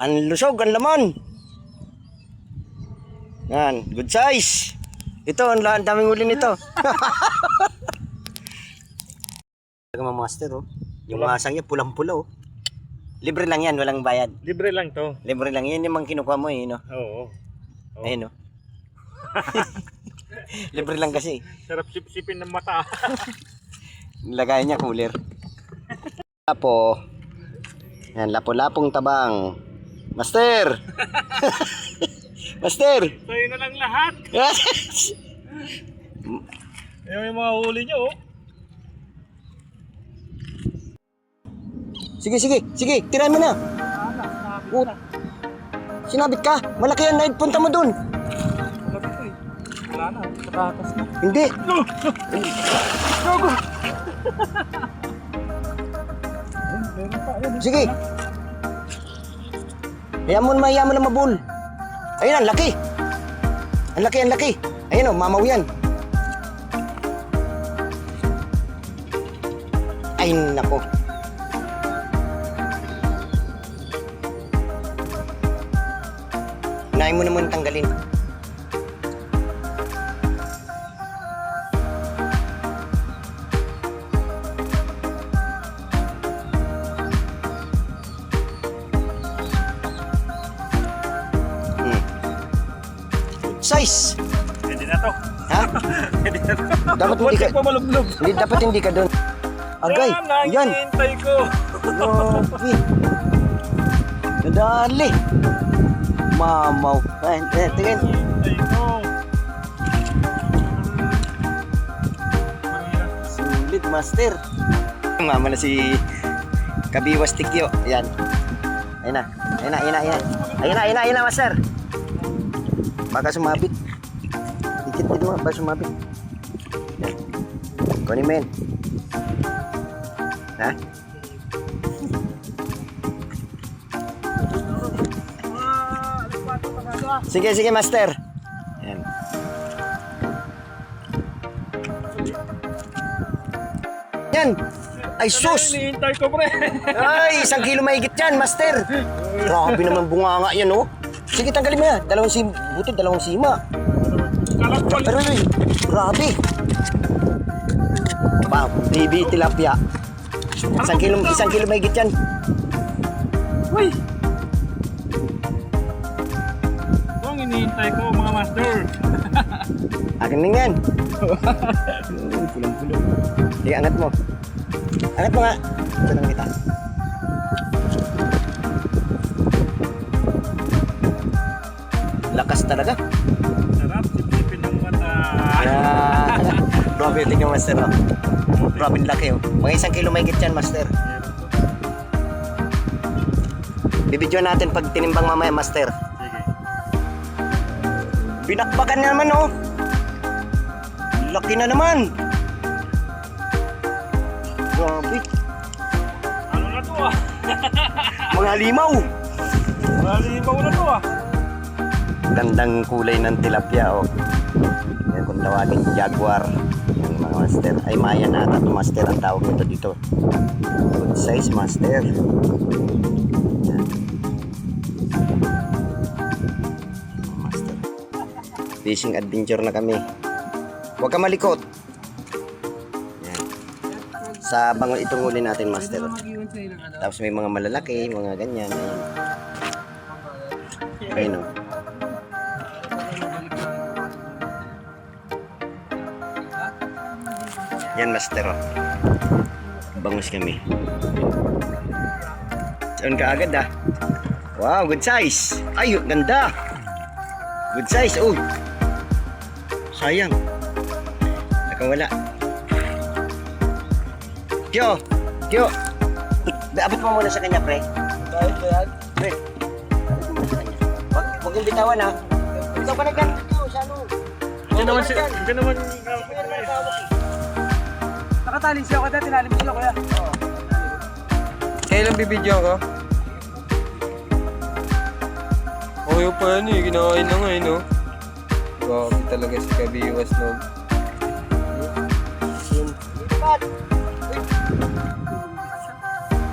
Ang lusog, ang laman. Yan, good size. Ito, ang daming huli nito. Mga master, oh. Yung asang niya, pulang-pula, oh. Libre lang yan, walang bayad. Libre lang to. Libre lang yan, yung mga kinukuha mo, eh, no? Oo. Ayun, no? Libre lang kasi. Sarap sip-sipin ng mata. Nilagay niya cooler. Lapo. Yan, lapo-lapong tabang. Master! Master! Sa'yo na lang lahat. Yung mga huli nyo, oh. Sige, sige, sige, tirahan mo na. Sinabit ka, malaki yan, punta mo dun. Wala na, katakas na. Hindi. Sige. Hayaan mo na mabul. Ayun, ang laki. Ang laki, ang laki. Ayun, oh, mamaw yan. Ay, nako. Unahin mo naman tanggalin. Size. Pwede na to. Ha? Pwede na to. Dapat hindi ka. Hindi, dapat hindi ka doon. Agay. Yan. Hintay ko. Grabe. Nadali. Mamaw. Ay, tingin. Hintay ko. Sulit, master. Mama na si Kabiwas Tikyo. Ayan. Ayun na. Ayun na, ayun na, ayun na. Ayun na, ayun na, ayun na, master. Baka sumabit. Dikit dito mga, baka sumabit. Yan. Kunin mo yan. Ha? Sige, sige, master. Yan. Yan. Ay, sus! Hintay ko, pre. Ay, 1 kilo mahigit yan, master. Grabe naman bunganga yan, oh. Sige, tanggalin mo yan. Dalawang sima. Pero, grabe. Wow, baby tilapia. 1 kilo mahigit yan. Uy! Ito ang hinihintay ko, mga master. Akin na yan. Pulang-pulang. Sige, angat mo. Angat mo nga. Ito lang kita. Lakas talaga. Sarap, sip-sipin ng mata. Grabe, tingnan master. Oh. Grabe laki. Oh. Mga 1 kilo mahigit yan, master. Bibidyo natin pag tinimbang mamaya, master. Sige. Binakbakan na naman, oh. Laki na naman. Grabe. Ano na to, ah? Mga limaw. Malibaw na to, ah. Gandang kulay ng tilapia, oh. Yan kung tawagin, jaguar. Yan, mga master. Ay, maya na ata, master ang tawag nito dito. Good size, master. Yan. Master. Fishing adventure na kami. Huwag ka malikot. Yan. Sa bango itong huli natin, master. Tapos may mga malalaki, mga ganyan. Ayun, oh. Yan, master, oh. Bangus kami. Saan ka agad, ah? Wow, good size. Ay, ganda. Good size, oh. Sayang. Nakawala. Kyo, Kyo. Abot mo muna sa kanya, pre. Pre. Abot mo muna sa kanya. Huwag yung bitawan, ha. Ikaw pa nagkakit ko, sa ano. Hindi naman Nakatali siya ko dati, tinalim siya kuya. Kailan bibidyo ako? Okay pa yan eh, kinakain na nga eh, no? Grabe talaga si Kabiwas, no?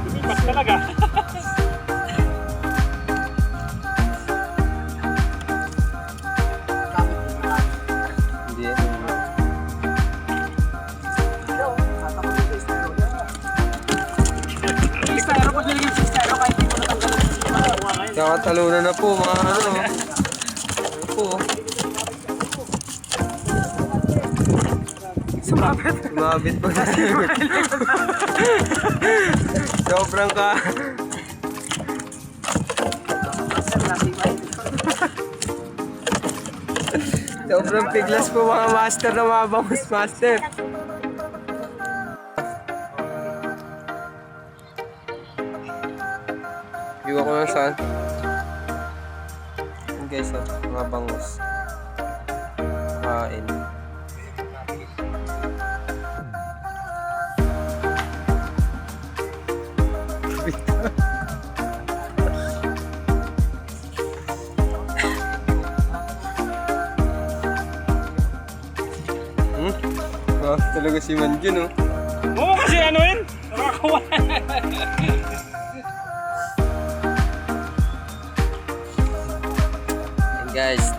Lumipas talaga. pag nilagay yung 6 tayo, kahit hindi ko natanggalan yung makakuha ngayon. Kakatalunan na po mga ano. Ano po. Sumabit po. Sobrang ka. Sobrang piglas po mga master na mga bangus master. Iwan ko na saan. Yun guys, mga bangus. Kain. Ah, talaga si Manjun, oh. Oo, kasi ano yun? Nakakawa. And guys,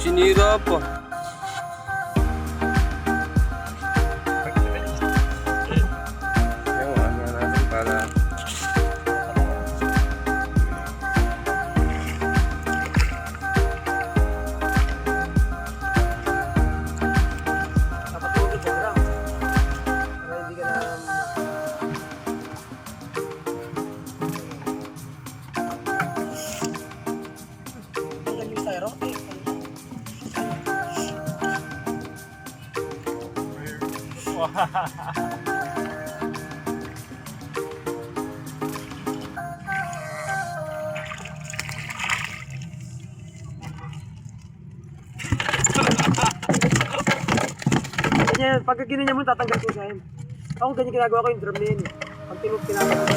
sinira pa. Yung ano natin para Ganyan, pagka ginanya mo, tatanggal ko sa akin. Ako ganyan ginagawa ko yung drum na yun. Pag tinatanggal ko